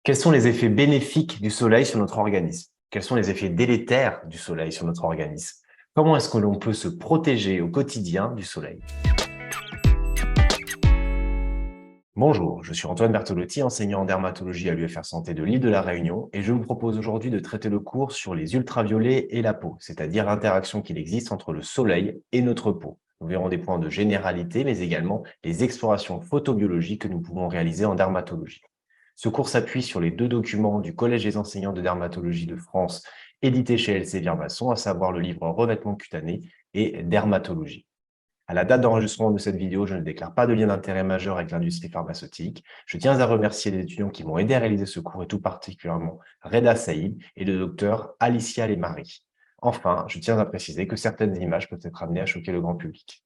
Quels sont les effets bénéfiques du soleil sur notre organisme? Quels sont les effets délétères du soleil sur notre organisme? Comment est-ce que l'on peut se protéger au quotidien du soleil? Bonjour, je suis Antoine Bertolotti, enseignant en dermatologie à l'UFR Santé de l'île de la Réunion et je vous propose aujourd'hui de traiter le cours sur les ultraviolets et la peau, c'est-à-dire l'interaction qu'il existe entre le soleil et notre peau. Nous verrons des points de généralité, mais également les explorations photobiologiques que nous pouvons réaliser en dermatologie. Ce cours s'appuie sur les deux documents du Collège des enseignants de dermatologie de France, édités chez Elsevier Masson, à savoir le livre Revêtement cutané et Dermatologie. À la date d'enregistrement de cette vidéo, je ne déclare pas de lien d'intérêt majeur avec l'industrie pharmaceutique. Je tiens à remercier les étudiants qui m'ont aidé à réaliser ce cours et tout particulièrement Reda Saïd et le docteur Alicia Lemari. Enfin, je tiens à préciser que certaines images peuvent être amenées à choquer le grand public.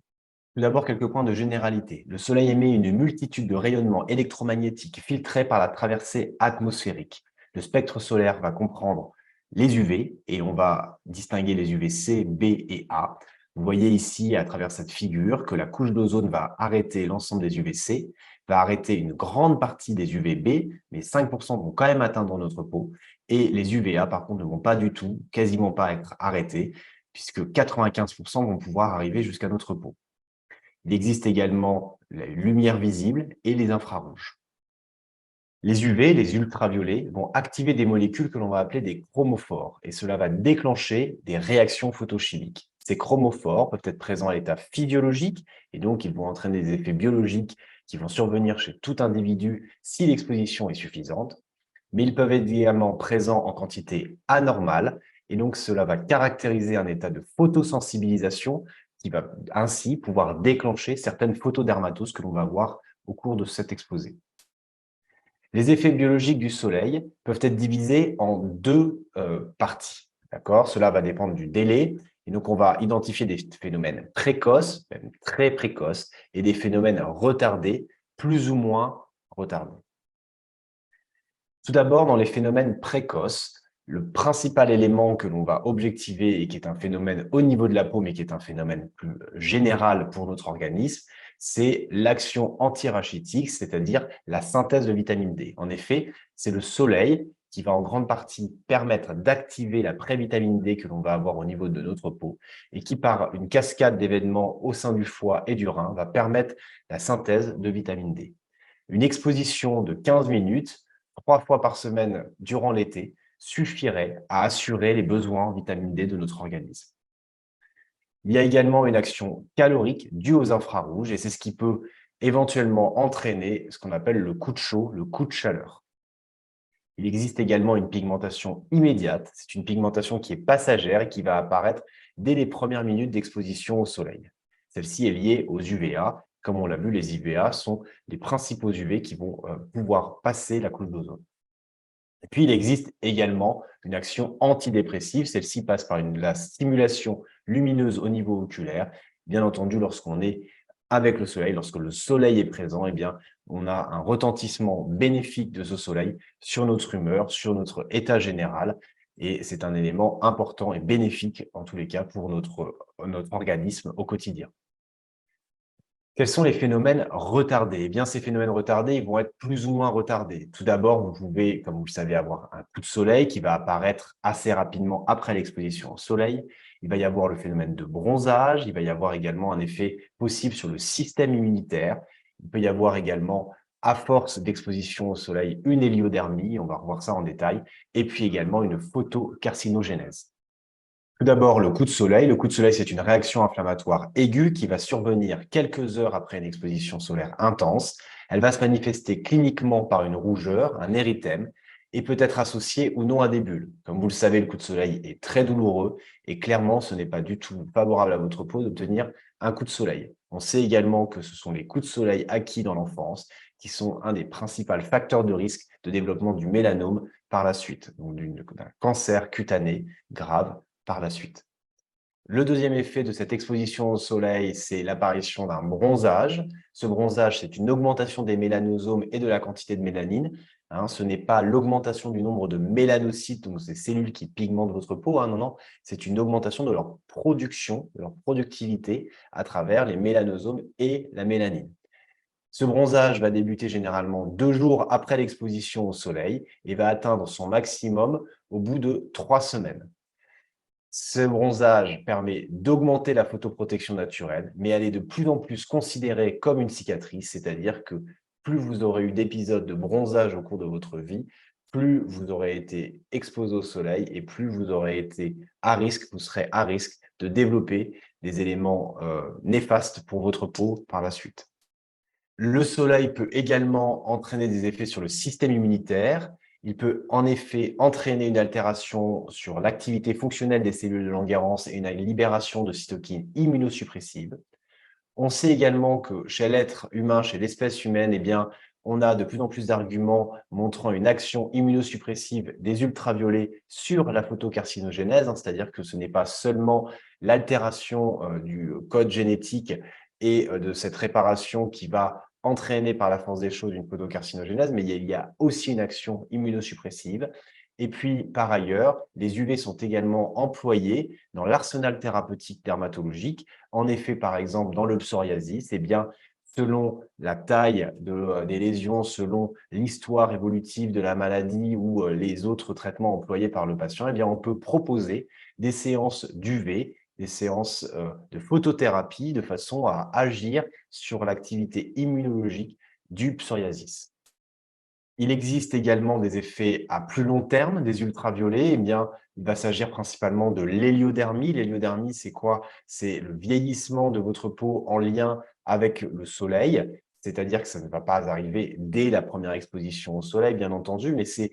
Tout d'abord, quelques points de généralité. Le Soleil émet une multitude de rayonnements électromagnétiques filtrés par la traversée atmosphérique. Le spectre solaire va comprendre les UV et on va distinguer les UVC, B et A. Vous voyez ici, à travers cette figure, que la couche d'ozone va arrêter l'ensemble des UVC, va arrêter une grande partie des UVB, mais 5% vont quand même atteindre notre peau. Et les UVA, par contre, ne vont pas du tout, quasiment pas être arrêtés, puisque 95% vont pouvoir arriver jusqu'à notre peau. Il existe également la lumière visible et les infrarouges. Les UV, les ultraviolets, vont activer des molécules que l'on va appeler des chromophores et cela va déclencher des réactions photochimiques. Ces chromophores peuvent être présents à l'état physiologique et donc ils vont entraîner des effets biologiques qui vont survenir chez tout individu si l'exposition est suffisante, mais ils peuvent être également présents en quantité anormale et donc cela va caractériser un état de photosensibilisation qui va ainsi pouvoir déclencher certaines photodermatoses que l'on va voir au cours de cet exposé. Les effets biologiques du soleil peuvent être divisés en deux parties. Cela va dépendre du délai. Et donc, on va identifier des phénomènes précoces, même très précoces, et des phénomènes retardés, plus ou moins retardés. Tout d'abord, dans les phénomènes précoces, le principal élément que l'on va objectiver et qui est un phénomène au niveau de la peau, mais qui est un phénomène plus général pour notre organisme, c'est l'action antirachitique, c'est-à-dire la synthèse de vitamine D. En effet, c'est le soleil qui va en grande partie permettre d'activer la prévitamine D que l'on va avoir au niveau de notre peau et qui, par une cascade d'événements au sein du foie et du rein, va permettre la synthèse de vitamine D. Une exposition de 15 minutes 3 fois par semaine durant l'été suffirait à assurer les besoins en vitamine D de notre organisme. Il y a également une action calorique due aux infrarouges et c'est ce qui peut éventuellement entraîner ce qu'on appelle le coup de chaud, le coup de chaleur. Il existe également une pigmentation immédiate. C'est une pigmentation qui est passagère et qui va apparaître dès les premières minutes d'exposition au soleil. Celle-ci est liée aux UVA. Comme on l'a vu, les UVA sont les principaux UV qui vont pouvoir passer la couche d'ozone. Et puis, il existe également une action antidépressive. Celle-ci passe par la stimulation lumineuse au niveau oculaire. Bien entendu, lorsqu'on est avec le soleil, lorsque le soleil est présent, eh bien, on a un retentissement bénéfique de ce soleil sur notre humeur, sur notre état général. Et c'est un élément important et bénéfique, en tous les cas, pour notre organisme au quotidien. Quels sont les phénomènes retardés? Eh bien, ces phénomènes retardés, ils vont être plus ou moins retardés. Tout d'abord, vous pouvez, comme vous le savez, avoir un coup de soleil qui va apparaître assez rapidement après l'exposition au soleil. Il va y avoir le phénomène de bronzage. Il va y avoir également un effet possible sur le système immunitaire. Il peut y avoir également, à force d'exposition au soleil, une héliodermie. On va revoir ça en détail. Et puis également une photocarcinogénèse. Tout d'abord, le coup de soleil. Le coup de soleil, c'est une réaction inflammatoire aiguë qui va survenir quelques heures après une exposition solaire intense. Elle va se manifester cliniquement par une rougeur, un érythème, et peut être associée ou non à des bulles. Comme vous le savez, le coup de soleil est très douloureux et clairement, ce n'est pas du tout favorable à votre peau d'obtenir un coup de soleil. On sait également que ce sont les coups de soleil acquis dans l'enfance qui sont un des principaux facteurs de risque de développement du mélanome par la suite, donc d'un cancer cutané grave par la suite. Le deuxième effet de cette exposition au soleil, c'est l'apparition d'un bronzage. Ce bronzage, c'est une augmentation des mélanosomes et de la quantité de mélanine. Ce n'est pas l'augmentation du nombre de mélanocytes, donc ces cellules qui pigmentent votre peau. Non, non, c'est une augmentation de leur production, de leur productivité à travers les mélanosomes et la mélanine. Ce bronzage va débuter généralement 2 jours après l'exposition au soleil et va atteindre son maximum au bout de 3 semaines. Ce bronzage permet d'augmenter la photoprotection naturelle, mais elle est de plus en plus considérée comme une cicatrice, c'est-à-dire que plus vous aurez eu d'épisodes de bronzage au cours de votre vie, plus vous aurez été exposé au soleil et plus vous aurez été à risque, vous serez à risque de développer des éléments néfastes pour votre peau par la suite. Le soleil peut également entraîner des effets sur le système immunitaire. Il peut en effet entraîner une altération sur l'activité fonctionnelle des cellules de Langerhans et une libération de cytokines immunosuppressives. On sait également que chez l'être humain, chez l'espèce humaine, eh bien, on a de plus en plus d'arguments montrant une action immunosuppressive des ultraviolets sur la photocarcinogénèse, hein, c'est-à-dire que ce n'est pas seulement l'altération du code génétique et de cette réparation qui va entraîner par la force des choses une photocarcinogénèse, mais il y a aussi une action immunosuppressive. Et puis, par ailleurs, les UV sont également employés dans l'arsenal thérapeutique dermatologique. En effet, par exemple, dans le psoriasis, eh bien, selon la taille des lésions, selon l'histoire évolutive de la maladie ou les autres traitements employés par le patient, eh bien, on peut proposer des séances d'UV, des séances de photothérapie de façon à agir sur l'activité immunologique du psoriasis. Il existe également des effets à plus long terme des ultraviolets. Eh bien, il va s'agir principalement de l'héliodermie. L'héliodermie, c'est quoi? C'est le vieillissement de votre peau en lien avec le soleil, c'est-à-dire que ça ne va pas arriver dès la première exposition au soleil, bien entendu, mais c'est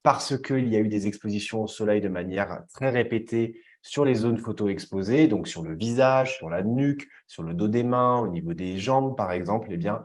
parce qu'il y a eu des expositions au soleil de manière très répétée sur les zones photo-exposées, donc sur le visage, sur la nuque, sur le dos des mains, au niveau des jambes, par exemple, eh bien,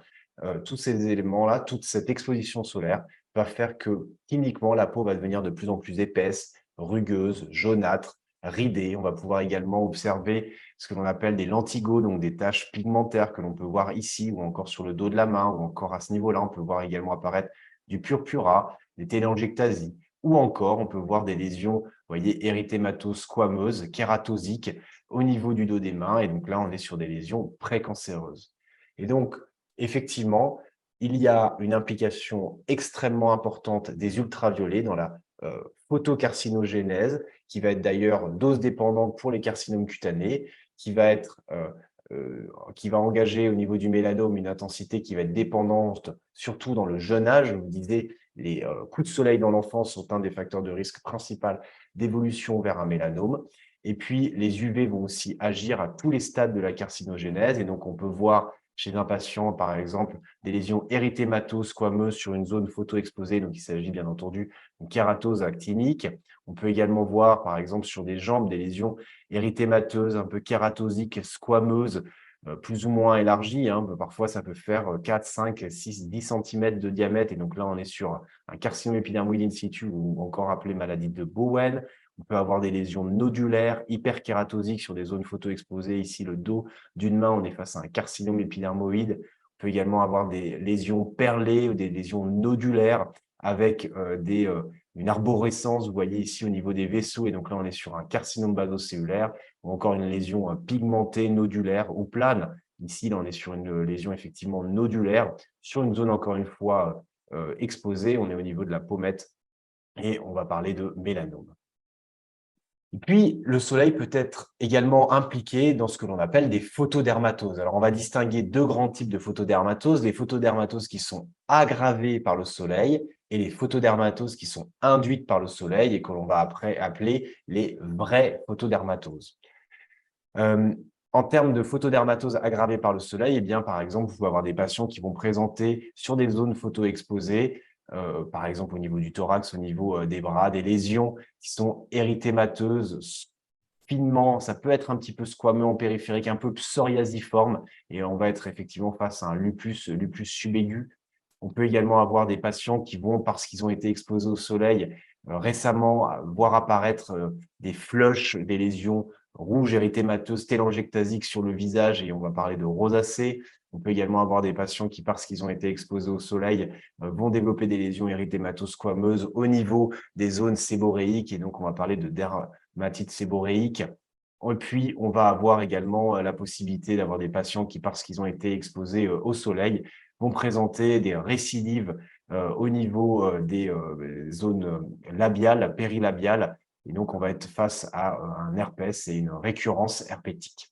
tous ces éléments-là, toute cette exposition solaire va faire que, cliniquement, la peau va devenir de plus en plus épaisse, rugueuse, jaunâtre, ridée. On va pouvoir également observer ce que l'on appelle des lentigos, donc des taches pigmentaires que l'on peut voir ici ou encore sur le dos de la main ou encore à ce niveau-là. On peut voir également apparaître du purpura, des téléangiectasies ou encore on peut voir des lésions, vous voyez, érythémato-squameuses, kératosiques au niveau du dos des mains et donc là, on est sur des lésions précancéreuses. Et donc, effectivement, il y a une implication extrêmement importante des ultraviolets dans la photocarcinogénèse, qui va être d'ailleurs dose dépendante pour les carcinomes cutanés, qui va être qui va engager au niveau du mélanome une intensité qui va être dépendante, surtout dans le jeune âge. Je vous disais, les coups de soleil dans l'enfance sont un des facteurs de risque principal d'évolution vers un mélanome. Et puis, les UV vont aussi agir à tous les stades de la carcinogénèse. Et donc, on peut voir chez un patient, par exemple, des lésions érythémato-squameuses sur une zone photo-exposée. Donc, il s'agit bien entendu d'une kératose actinique. On peut également voir, par exemple, sur des jambes, des lésions érythémateuses, un peu kératosiques, squameuses, plus ou moins élargies, hein. Parfois, ça peut faire 4, 5, 6, 10 cm de diamètre. Et donc là, on est sur un carcinome épidermoïde in situ ou encore appelé maladie de Bowen. On peut avoir des lésions nodulaires, hyperkératosiques sur des zones photo-exposées. Ici, le dos d'une main, on est face à un carcinome épidermoïde. On peut également avoir des lésions perlées ou des lésions nodulaires avec une arborescence, vous voyez ici au niveau des vaisseaux. Et donc là, on est sur un carcinome basocellulaire ou encore une lésion pigmentée, nodulaire ou plane. Ici, là, on est sur une lésion effectivement nodulaire sur une zone, encore une fois, exposée. On est au niveau de la pommette et on va parler de mélanome. Et puis, le soleil peut être également impliqué dans ce que l'on appelle des photodermatoses. Alors, on va distinguer deux grands types de photodermatoses. Les photodermatoses qui sont aggravées par le soleil et les photodermatoses qui sont induites par le soleil et que l'on va après appeler les vraies photodermatoses. En termes de photodermatose aggravée par le soleil, eh bien, par exemple, vous pouvez avoir des patients qui vont présenter sur des zones photo-exposées, par exemple au niveau du thorax, au niveau des bras, des lésions qui sont érythémateuses, finement, ça peut être un petit peu squameux en périphérique, un peu psoriasiforme, et on va être effectivement face à un lupus subaigu. On peut également avoir des patients qui vont, parce qu'ils ont été exposés au soleil récemment, voir apparaître des flushs, des lésions rouges érythémateuses télangiectasiques sur le visage, et on va parler de rosacée. On peut également avoir des patients qui, parce qu'ils ont été exposés au soleil, vont développer des lésions érythémato-squameuses au niveau des zones séboréiques, et donc on va parler de dermatite séboréique. Et puis, on va avoir également la possibilité d'avoir des patients qui, parce qu'ils ont été exposés au soleil, vont présenter des récidives au niveau des zones labiales, périlabiales. Et donc, on va être face à un herpès et une récurrence herpétique.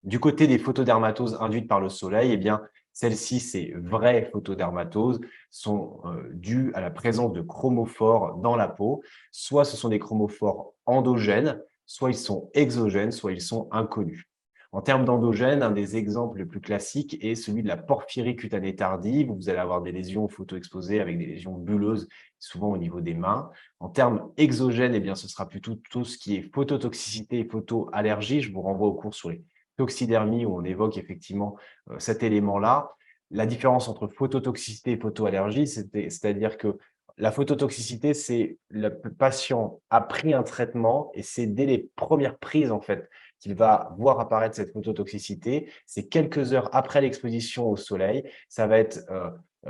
Du côté des photodermatoses induites par le soleil, eh bien, celles-ci, ces vraies photodermatoses, sont dues à la présence de chromophores dans la peau. Soit ce sont des chromophores endogènes, soit ils sont exogènes, soit ils sont inconnus. En termes d'endogènes, un des exemples les plus classiques est celui de la porphyrie cutanée tardive, où vous allez avoir des lésions photoexposées avec des lésions bulleuses, souvent au niveau des mains. En termes exogènes, eh bien, ce sera plutôt tout ce qui est phototoxicité et photoallergie. Je vous renvoie au cours sur les toxidermie où on évoque effectivement cet élément-là. La différence entre phototoxicité et photoallergie, c'est-à-dire que la phototoxicité, c'est le patient a pris un traitement et c'est dès les premières prises en fait qu'il va voir apparaître cette phototoxicité. C'est quelques heures après l'exposition au soleil. Ça va être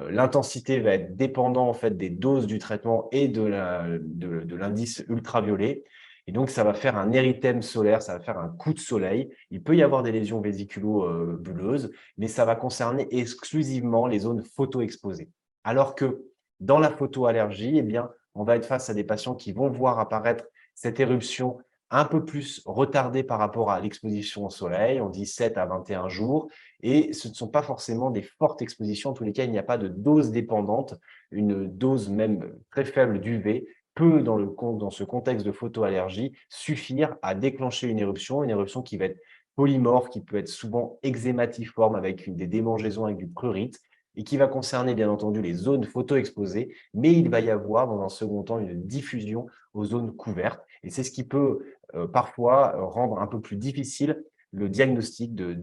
l'intensité va être dépendant en fait des doses du traitement et de l'indice ultraviolet. Et donc, ça va faire un érythème solaire, ça va faire un coup de soleil. Il peut y avoir des lésions vésiculo-bulleuses, mais ça va concerner exclusivement les zones photo-exposées. Alors que dans la photoallergie, eh bien, on va être face à des patients qui vont voir apparaître cette éruption un peu plus retardée par rapport à l'exposition au soleil, on dit 7 à 21 jours, et ce ne sont pas forcément des fortes expositions. En tous les cas, il n'y a pas de dose dépendante, une dose même très faible d'UV peut, dans ce contexte de photoallergie, suffire à déclencher une éruption qui va être polymorphe, qui peut être souvent eczématiforme avec des démangeaisons avec du prurite et qui va concerner bien entendu les zones photo-exposées, mais il va y avoir dans un second temps une diffusion aux zones couvertes et c'est ce qui peut parfois rendre un peu plus difficile le diagnostic, de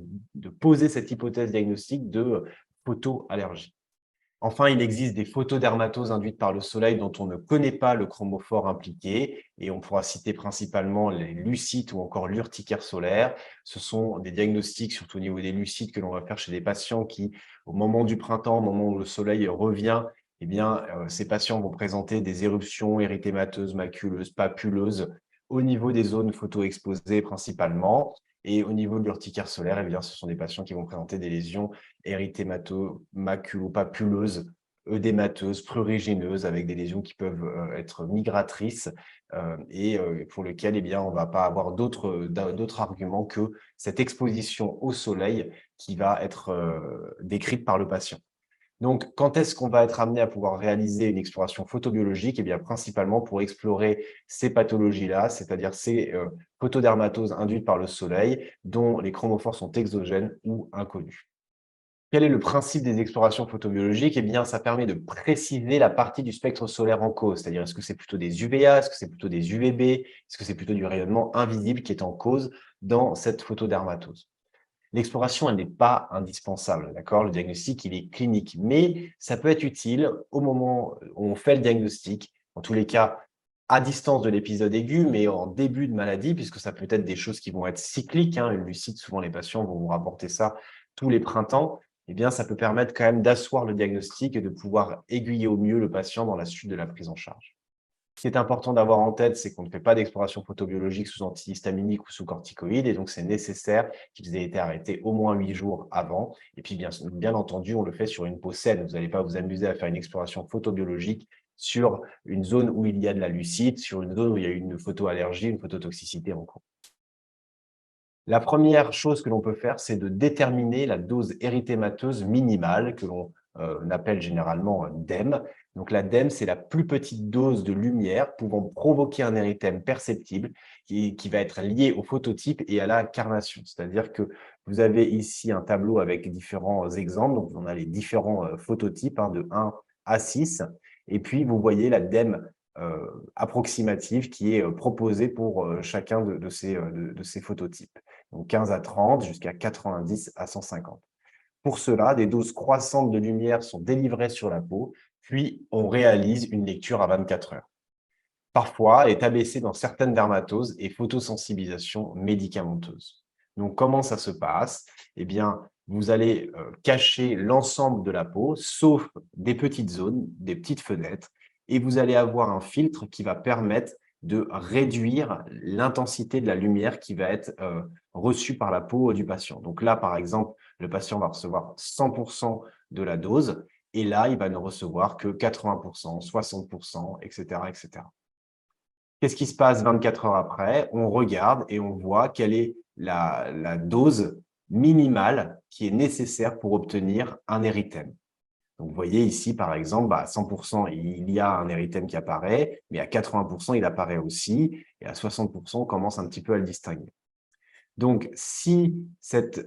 poser cette hypothèse diagnostique de photoallergie. Enfin, il existe des photodermatoses induites par le soleil dont on ne connaît pas le chromophore impliqué et on pourra citer principalement les lucites ou encore l'urticaire solaire. Ce sont des diagnostics, surtout au niveau des lucites, que l'on va faire chez des patients qui, au moment du printemps, au moment où le soleil revient, eh bien, ces patients vont présenter des éruptions érythémateuses, maculeuses, papuleuses au niveau des zones photoexposées principalement. Et au niveau de l'urticaire solaire, eh bien, ce sont des patients qui vont présenter des lésions érythémato-maculo-papuleuses, œdémateuses, prurigineuses, avec des lésions qui peuvent être migratrices et pour lesquelles eh bien, on ne va pas avoir d'autres arguments que cette exposition au soleil qui va être décrite par le patient. Donc, quand est-ce qu'on va être amené à pouvoir réaliser une exploration photobiologique? Eh bien, principalement pour explorer ces pathologies-là, c'est-à-dire ces photodermatoses induites par le soleil, dont les chromophores sont exogènes ou inconnus. Quel est le principe des explorations photobiologiques? Eh bien, ça permet de préciser la partie du spectre solaire en cause, c'est-à-dire est-ce que c'est plutôt des UVA, est-ce que c'est plutôt des UVB, est-ce que c'est plutôt du rayonnement invisible qui est en cause dans cette photodermatose? L'exploration, elle n'est pas indispensable, d'accord? Le diagnostic, il est clinique, mais ça peut être utile au moment où on fait le diagnostic, en tous les cas, à distance de l'épisode aigu, mais en début de maladie, puisque ça peut être des choses qui vont être cycliques, hein. Une lucide, souvent les patients vont vous rapporter ça tous les printemps. Eh bien, ça peut permettre quand même d'asseoir le diagnostic et de pouvoir aiguiller au mieux le patient dans la suite de la prise en charge. Ce qui est important d'avoir en tête, c'est qu'on ne fait pas d'exploration photobiologique sous antihistaminique ou sous corticoïdes, et donc c'est nécessaire qu'ils aient été arrêtés au moins 8 jours avant. Et puis, bien entendu, on le fait sur une peau saine. Vous n'allez pas vous amuser à faire une exploration photobiologique sur une zone où il y a de la lucite, sur une zone où il y a une photoallergie, une phototoxicité en cours. La première chose que l'on peut faire, c'est de déterminer la dose érythémateuse minimale que l'on appelle généralement DEM. Donc la DEM, c'est la plus petite dose de lumière pouvant provoquer un érythème perceptible qui va être lié au phototype et à la carnation. C'est-à-dire que vous avez ici un tableau avec différents exemples. Donc on a les différents phototypes de 1 à 6. Et puis vous voyez la DEM approximative qui est proposée pour chacun de ces phototypes. Donc 15 à 30 jusqu'à 90 à 150. Pour cela, des doses croissantes de lumière sont délivrées sur la peau, puis on réalise une lecture à 24 heures. Parfois, elle est abaissée dans certaines dermatoses et photosensibilisation médicamenteuse. Donc, comment ça se passe? Eh bien, vous allez cacher l'ensemble de la peau, sauf des petites zones, des petites fenêtres, et vous allez avoir un filtre qui va permettre de réduire l'intensité de la lumière qui va être reçue par la peau du patient. Donc là, par exemple, le patient va recevoir 100% de la dose et là, il va ne recevoir que 80%, 60%, etc., etc. Qu'est-ce qui se passe 24 heures après? On regarde et on voit quelle est la dose minimale qui est nécessaire pour obtenir un érythème. Donc, vous voyez ici, par exemple, à 100%, il y a un érythème qui apparaît, mais à 80%, il apparaît aussi, et à 60%, on commence un petit peu à le distinguer. Donc, si cette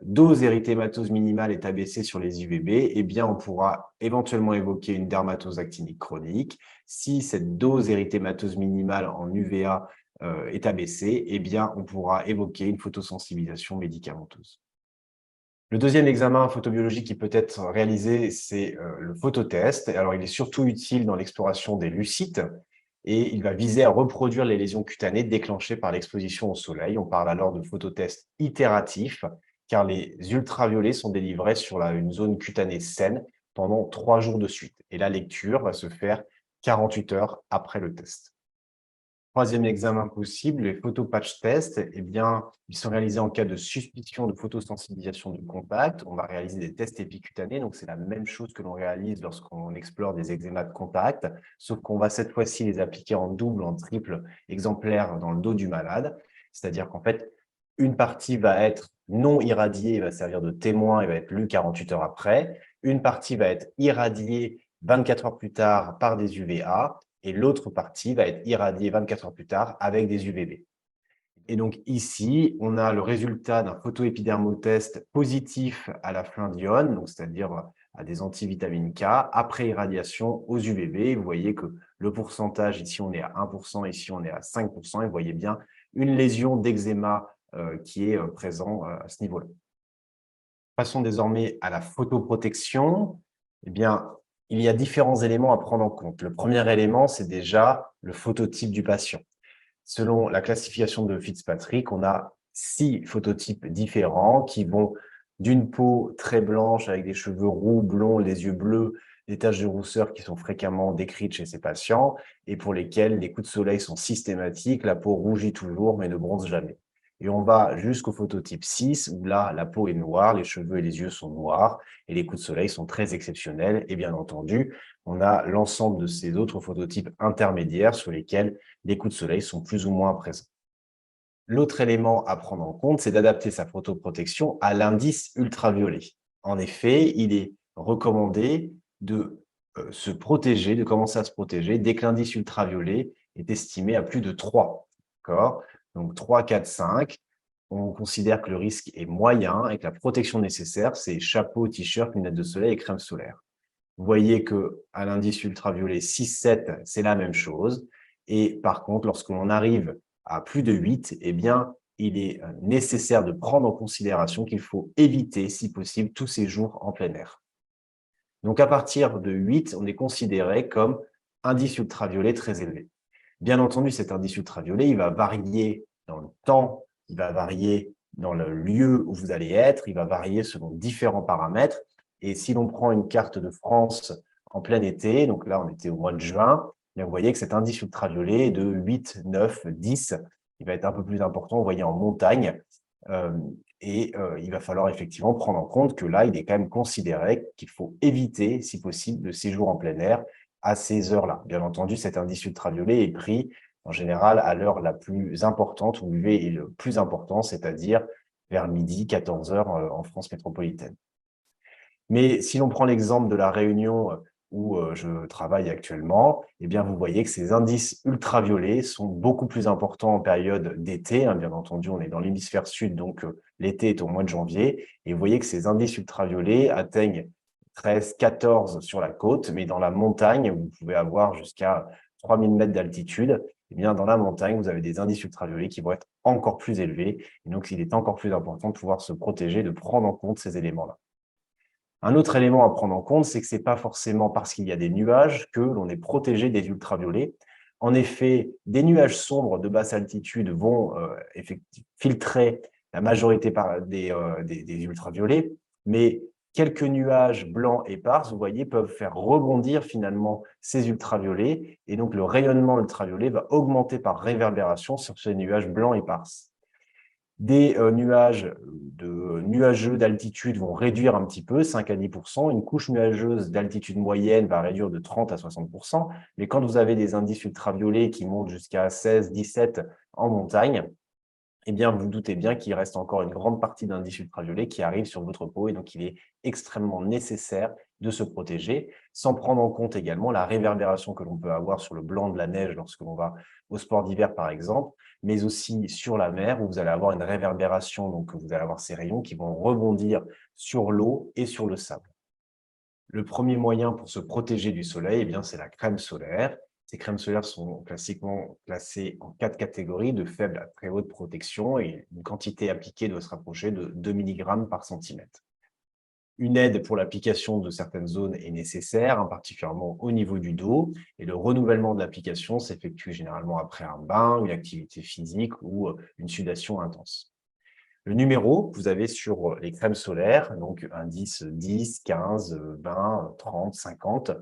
dose érythématose minimale est abaissée sur les UVB, eh bien, on pourra éventuellement évoquer une dermatose actinique chronique. Si cette dose érythématose minimale en UVA est abaissée, eh bien, on pourra évoquer une photosensibilisation médicamenteuse. Le deuxième examen photobiologique qui peut être réalisé, c'est le phototest. Alors, il est surtout utile dans l'exploration des leucites et il va viser à reproduire les lésions cutanées déclenchées par l'exposition au soleil. On parle alors de phototest itératif, car les ultraviolets sont délivrés sur une zone cutanée saine pendant 3 jours de suite. Et la lecture va se faire 48 heures après le test. Troisième examen possible, les photopatch tests, eh bien, ils sont réalisés en cas de suspicion de photosensibilisation de contact. On va réaliser des tests épicutanés, donc c'est la même chose que l'on réalise lorsqu'on explore des eczémas de contact, sauf qu'on va cette fois-ci les appliquer en double, en triple exemplaire dans le dos du malade. C'est-à-dire qu'en fait, une partie va être non irradiée et va servir de témoin et va être lue 48 heures après. Une partie va être irradiée 24 heures plus tard par des UVA et l'autre partie va être irradiée 24 heures plus tard avec des UVB. Et donc ici, on a le résultat d'un photoépidermotest positif à la flindione, c'est-à-dire à des antivitamines K, après irradiation aux UVB. Vous voyez que le pourcentage, ici on est à 1%, ici on est à 5%, et vous voyez bien une lésion d'eczéma qui est présent à ce niveau-là. Passons désormais à la photoprotection. Eh bien, il y a différents éléments à prendre en compte. Le premier élément, c'est déjà le phototype du patient. Selon la classification de Fitzpatrick, on a 6 phototypes différents qui vont d'une peau très blanche avec des cheveux roux, blonds, les yeux bleus, des taches de rousseur qui sont fréquemment décrites chez ces patients et pour lesquels les coups de soleil sont systématiques, la peau rougit toujours mais ne bronze jamais. Et on va jusqu'au phototype 6 où là, la peau est noire, les cheveux et les yeux sont noirs et les coups de soleil sont très exceptionnels. Et bien entendu, on a l'ensemble de ces autres phototypes intermédiaires sur lesquels les coups de soleil sont plus ou moins présents. L'autre élément à prendre en compte, c'est d'adapter sa photoprotection à l'indice ultraviolet. En effet, il est recommandé de se protéger, de commencer à se protéger dès que l'indice ultraviolet est estimé à plus de 3. Donc 3, 4, 5. On considère que le risque est moyen et que la protection nécessaire, c'est chapeau, t-shirt, lunettes de soleil et crème solaire. Vous voyez qu'à l'indice ultraviolet 6-7, c'est la même chose. Et par contre, lorsque l'on arrive à plus de 8, eh bien, il est nécessaire de prendre en considération qu'il faut éviter, si possible, tout séjour en plein air. Donc, à partir de 8, on est considéré comme indice ultraviolet très élevé. Bien entendu, cet indice ultraviolet, il va varier dans le temps, il va varier dans le lieu où vous allez être, il va varier selon différents paramètres. Et si l'on prend une carte de France en plein été, donc là, on était au mois de juin, vous voyez que cet indice ultraviolet est de 8, 9, 10. Il va être un peu plus important, vous voyez, en montagne. Il va falloir effectivement prendre en compte que là, il est quand même considéré qu'il faut éviter, si possible, le séjour en plein air à ces heures-là. Bien entendu, cet indice ultraviolet est pris en général à l'heure la plus importante, où l'UV est le plus important, c'est-à-dire vers midi, 14 heures en France métropolitaine. Mais si l'on prend l'exemple de la Réunion où je travaille actuellement, eh bien, vous voyez que ces indices ultraviolets sont beaucoup plus importants en période d'été. Bien entendu, on est dans l'hémisphère sud, donc l'été est au mois de janvier. Et vous voyez que ces indices ultraviolets atteignent 13, 14 sur la côte, mais dans la montagne, vous pouvez avoir jusqu'à 3000 mètres d'altitude. Eh bien, dans la montagne, vous avez des indices ultraviolets qui vont être encore plus élevés. Et donc, il est encore plus important de pouvoir se protéger, de prendre en compte ces éléments-là. Un autre élément à prendre en compte, c'est que ce n'est pas forcément parce qu'il y a des nuages que l'on est protégé des ultraviolets. En effet, des nuages sombres de basse altitude vont filtrer la majorité des ultraviolets, mais quelques nuages blancs épars, vous voyez, peuvent faire rebondir finalement ces ultraviolets et donc le rayonnement ultraviolet va augmenter par réverbération sur ces nuages blancs épars. Des nuages nuageux d'altitude vont réduire un petit peu, 5 à 10%. Une couche nuageuse d'altitude moyenne va réduire de 30 à 60%. Mais quand vous avez des indices ultraviolets qui montent jusqu'à 16, 17 en montagne, eh bien, vous vous doutez bien qu'il reste encore une grande partie d'indices ultraviolets qui arrivent sur votre peau et donc il est extrêmement nécessaire de se protéger, sans prendre en compte également la réverbération que l'on peut avoir sur le blanc de la neige lorsque l'on va au sport d'hiver par exemple, mais aussi sur la mer où vous allez avoir une réverbération, donc vous allez avoir ces rayons qui vont rebondir sur l'eau et sur le sable. Le premier moyen pour se protéger du soleil, eh bien, c'est la crème solaire. Ces crèmes solaires sont classiquement classées en 4 catégories, de faible à très haute protection, et une quantité appliquée doit se rapprocher de 2 mg par centimètre. Une aide pour l'application de certaines zones est nécessaire, hein, particulièrement au niveau du dos, et le renouvellement de l'application s'effectue généralement après un bain, une activité physique ou une sudation intense. Le numéro que vous avez sur les crèmes solaires, donc indice 10, 15, 20, 30, 50,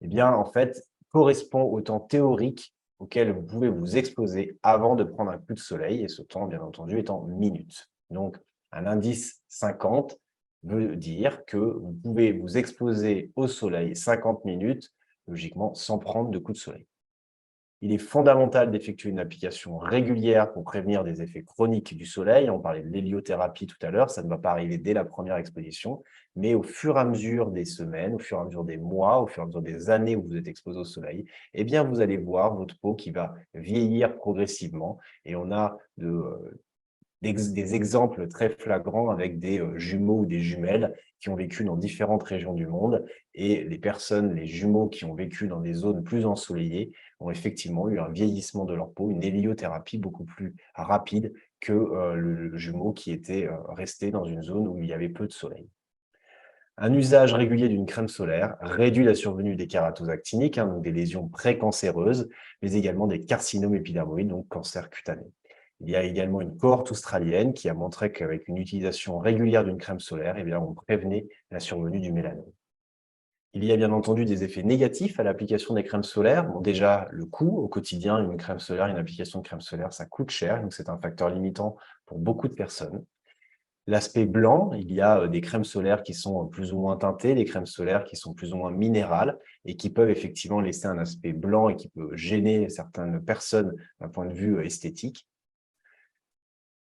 eh bien, en fait, correspond au temps théorique auquel vous pouvez vous exposer avant de prendre un coup de soleil, et ce temps, bien entendu, est en minutes. Donc, un indice 50 veut dire que vous pouvez vous exposer au soleil 50 minutes, logiquement, sans prendre de coup de soleil. Il est fondamental d'effectuer une application régulière pour prévenir des effets chroniques du soleil. On parlait de l'héliothérapie tout à l'heure, ça ne va pas arriver dès la première exposition, mais au fur et à mesure des semaines, au fur et à mesure des mois, au fur et à mesure des années où vous êtes exposé au soleil, eh bien, vous allez voir votre peau qui va vieillir progressivement. Et on a des exemples très flagrants avec des jumeaux ou des jumelles qui ont vécu dans différentes régions du monde. Et les jumeaux qui ont vécu dans des zones plus ensoleillées, ont effectivement eu un vieillissement de leur peau, une héliothérapie beaucoup plus rapide que le jumeau qui était resté dans une zone où il y avait peu de soleil. Un usage régulier d'une crème solaire réduit la survenue des kératoses actiniques, hein, donc des lésions précancéreuses, mais également des carcinomes épidermoïdes, donc cancer cutané. Il y a également une cohorte australienne qui a montré qu'avec une utilisation régulière d'une crème solaire, eh bien, on prévenait la survenue du mélanome. Il y a bien entendu des effets négatifs à l'application des crèmes solaires. Bon, déjà, le coût au quotidien, une crème solaire, une application de crème solaire, ça coûte cher, donc c'est un facteur limitant pour beaucoup de personnes. L'aspect blanc, il y a des crèmes solaires qui sont plus ou moins teintées, des crèmes solaires qui sont plus ou moins minérales et qui peuvent effectivement laisser un aspect blanc et qui peut gêner certaines personnes d'un point de vue esthétique.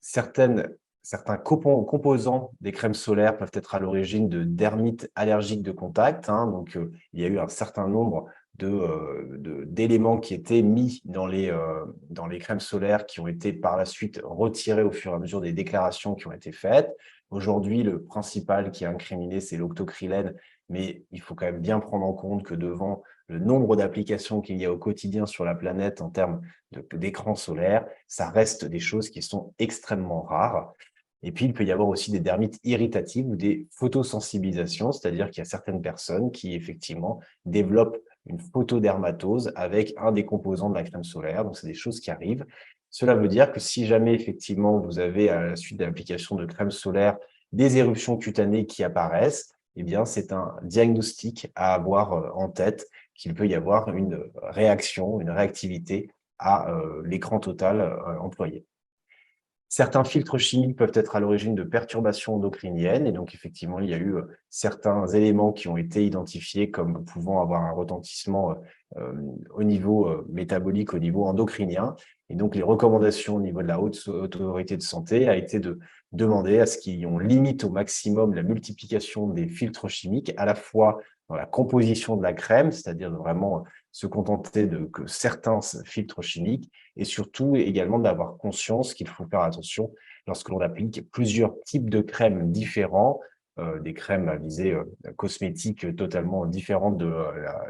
Certains composants des crèmes solaires peuvent être à l'origine de dermites allergiques de contact, hein. Donc, il y a eu un certain nombre d'éléments qui étaient mis dans les crèmes solaires qui ont été par la suite retirés au fur et à mesure des déclarations qui ont été faites. Aujourd'hui, le principal qui est incriminé, c'est l'octocrylène, mais il faut quand même bien prendre en compte que devant le nombre d'applications qu'il y a au quotidien sur la planète en termes d'écran solaire, ça reste des choses qui sont extrêmement rares. Et puis, il peut y avoir aussi des dermites irritatives ou des photosensibilisations, c'est-à-dire qu'il y a certaines personnes qui, effectivement, développent une photodermatose avec un des composants de la crème solaire. Donc, c'est des choses qui arrivent. Cela veut dire que si jamais, effectivement, vous avez, à la suite de l'application de crème solaire, des éruptions cutanées qui apparaissent, eh bien, c'est un diagnostic à avoir en tête qu'il peut y avoir une réaction, une réactivité à l'écran total employé. Certains filtres chimiques peuvent être à l'origine de perturbations endocriniennes et donc effectivement, il y a eu certains éléments qui ont été identifiés comme pouvant avoir un retentissement au niveau métabolique, au niveau endocrinien. Et donc, les recommandations au niveau de la haute autorité de santé a été de demander à ce qu'on limite au maximum la multiplication des filtres chimiques, à la fois dans la composition de la crème, c'est-à-dire de vraiment se contenter de que certains filtres chimiques, et surtout également d'avoir conscience qu'il faut faire attention lorsque l'on applique plusieurs types de crèmes différents, des crèmes à visée cosmétique totalement différentes de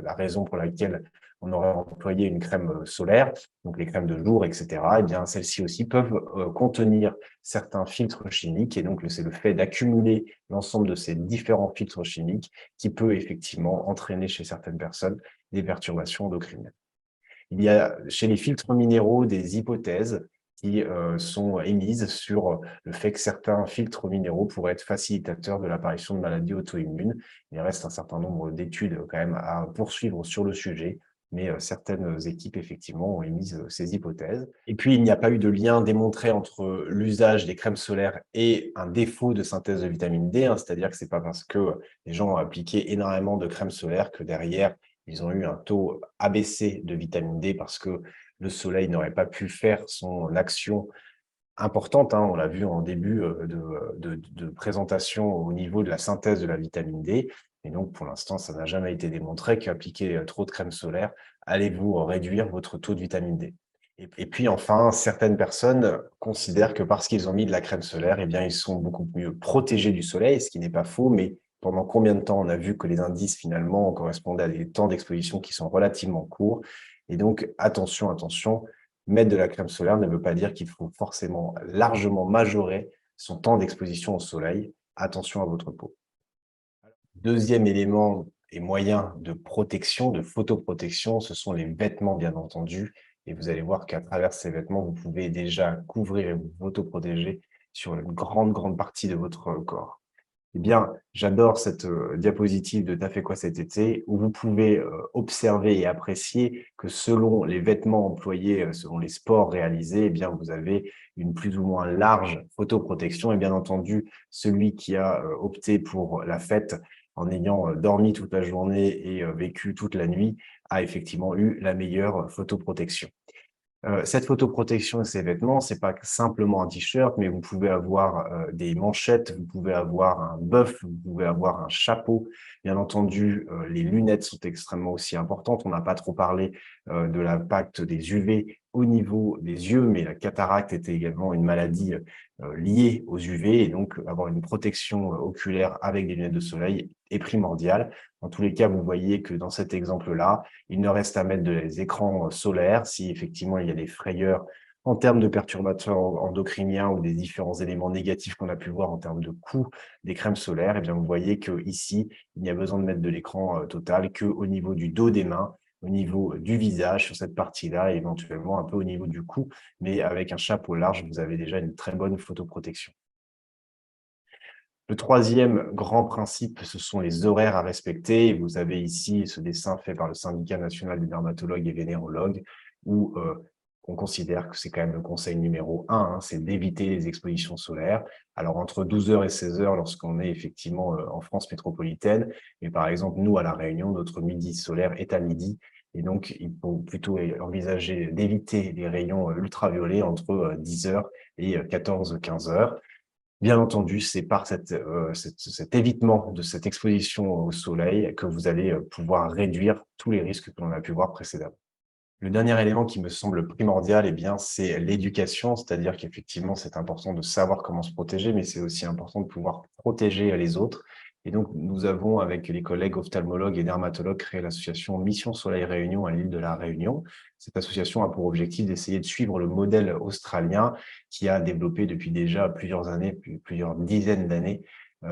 la raison pour laquelle on aurait employé une crème solaire, donc les crèmes de jour, etc. Eh bien, celles-ci aussi peuvent contenir certains filtres chimiques, et donc c'est le fait d'accumuler l'ensemble de ces différents filtres chimiques qui peut effectivement entraîner chez certaines personnes des perturbations endocriniennes. Il y a chez les filtres minéraux des hypothèses qui sont émises sur le fait que certains filtres minéraux pourraient être facilitateurs de l'apparition de maladies auto-immunes. Il reste un certain nombre d'études quand même à poursuivre sur le sujet, mais certaines équipes, effectivement, ont émis ces hypothèses. Et puis, il n'y a pas eu de lien démontré entre l'usage des crèmes solaires et un défaut de synthèse de vitamine D, hein. C'est-à-dire que c'est pas parce que les gens ont appliqué énormément de crèmes solaires que derrière, ils ont eu un taux abaissé de vitamine D parce que le soleil n'aurait pas pu faire son action importante, hein. On l'a vu en début de présentation au niveau de la synthèse de la vitamine D. Et donc, pour l'instant, ça n'a jamais été démontré qu'appliquer trop de crème solaire allait vous réduire votre taux de vitamine D. Et puis enfin, certaines personnes considèrent que parce qu'ils ont mis de la crème solaire, eh bien, ils sont beaucoup mieux protégés du soleil, ce qui n'est pas faux, mais pendant combien de temps on a vu que les indices finalement correspondaient à des temps d'exposition qui sont relativement courts. Et donc, attention, attention, mettre de la crème solaire ne veut pas dire qu'il faut forcément largement majorer son temps d'exposition au soleil. Attention à votre peau. Deuxième élément et moyen de protection, de photoprotection, ce sont les vêtements, bien entendu. Et vous allez voir qu'à travers ces vêtements, vous pouvez déjà couvrir et vous photoprotéger sur une grande partie de votre corps. Eh bien, j'adore cette diapositive de «Tu as fait quoi cet été?» où vous pouvez observer et apprécier que selon les vêtements employés, selon les sports réalisés, eh bien, vous avez une plus ou moins large photoprotection. Et bien entendu, celui qui a opté pour la fête en ayant dormi toute la journée et vécu toute la nuit a effectivement eu la meilleure photoprotection. Cette photoprotection et ces vêtements, c'est pas simplement un t-shirt, mais vous pouvez avoir des manchettes, vous pouvez avoir un buff, vous pouvez avoir un chapeau. Bien entendu, les lunettes sont extrêmement aussi importantes. On n'a pas trop parlé de l'impact des UV au niveau des yeux, mais la cataracte était également une maladie liée aux UV, et donc avoir une protection oculaire avec des lunettes de soleil est primordial. Dans tous les cas, vous voyez que dans cet exemple-là, il ne reste à mettre des écrans solaires si effectivement il y a des frayeurs en termes de perturbateurs endocriniens ou des différents éléments négatifs qu'on a pu voir en termes de coût des crèmes solaires. Et bien, vous voyez qu'ici, il n'y a besoin de mettre de l'écran total qu'au niveau du dos des mains, au niveau du visage sur cette partie-là, et éventuellement un peu au niveau du cou. Mais avec un chapeau large, vous avez déjà une très bonne photoprotection. Le troisième grand principe, ce sont les horaires à respecter. Vous avez ici ce dessin fait par le Syndicat national des dermatologues et vénérologues, où on considère que c'est quand même le conseil numéro un, hein, c'est d'éviter les expositions solaires. Alors, entre 12 heures et 16 heures, lorsqu'on est effectivement en France métropolitaine, mais par exemple, nous, à La Réunion, notre midi solaire est à midi. Et donc, il faut plutôt envisager d'éviter les rayons ultraviolets entre 10 heures et 14-15 heures. Bien entendu, c'est par cet évitement de cette exposition au soleil que vous allez pouvoir réduire tous les risques que l'on a pu voir précédemment. Le dernier élément qui me semble primordial, eh bien, c'est l'éducation, c'est-à-dire qu'effectivement, c'est important de savoir comment se protéger, mais c'est aussi important de pouvoir protéger les autres. Et donc, nous avons, avec les collègues ophtalmologues et dermatologues, créé l'association Mission Soleil Réunion à l'île de la Réunion. Cette association a pour objectif d'essayer de suivre le modèle australien qui a développé depuis déjà plusieurs années, plusieurs dizaines d'années,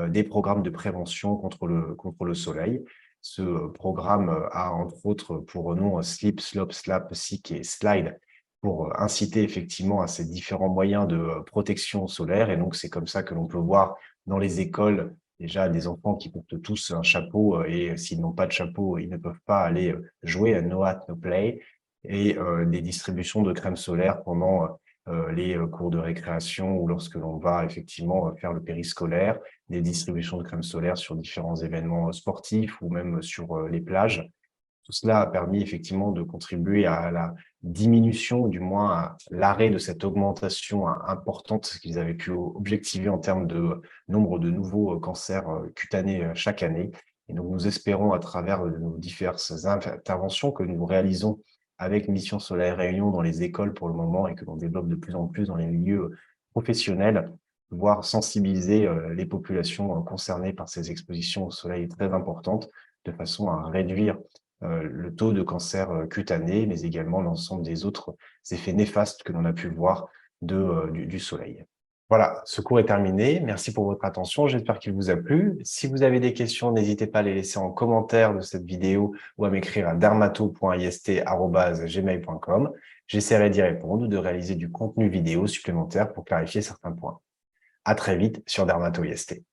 des programmes de prévention contre le soleil. Ce programme a entre autres pour nom Sleep, Slop, Slap, Sick et Slide pour inciter effectivement à ces différents moyens de protection solaire. Et donc, c'est comme ça que l'on peut voir dans les écoles déjà des enfants qui portent tous un chapeau et s'ils n'ont pas de chapeau, ils ne peuvent pas aller jouer à No Hat, No Play, et des distributions de crème solaire pendant les cours de récréation ou lorsque l'on va effectivement faire le périscolaire, des distributions de crème solaire sur différents événements sportifs ou même sur les plages. Tout cela a permis effectivement de contribuer à la diminution, du moins à l'arrêt de cette augmentation importante qu'ils avaient pu objectiver en termes de nombre de nouveaux cancers cutanés chaque année. Et donc, nous espérons, à travers nos diverses interventions que nous réalisons avec Mission Soleil Réunion dans les écoles pour le moment et que l'on développe de plus en plus dans les milieux professionnels, pouvoir sensibiliser les populations concernées par ces expositions au soleil très importantes, de façon à réduire le taux de cancer cutané, mais également l'ensemble des autres effets néfastes que l'on a pu voir du soleil. Voilà, ce cours est terminé. Merci pour votre attention. J'espère qu'il vous a plu. Si vous avez des questions, n'hésitez pas à les laisser en commentaire de cette vidéo ou à m'écrire à dermato.ist@gmail.com. J'essaierai d'y répondre ou de réaliser du contenu vidéo supplémentaire pour clarifier certains points. À très vite sur Dermato IST.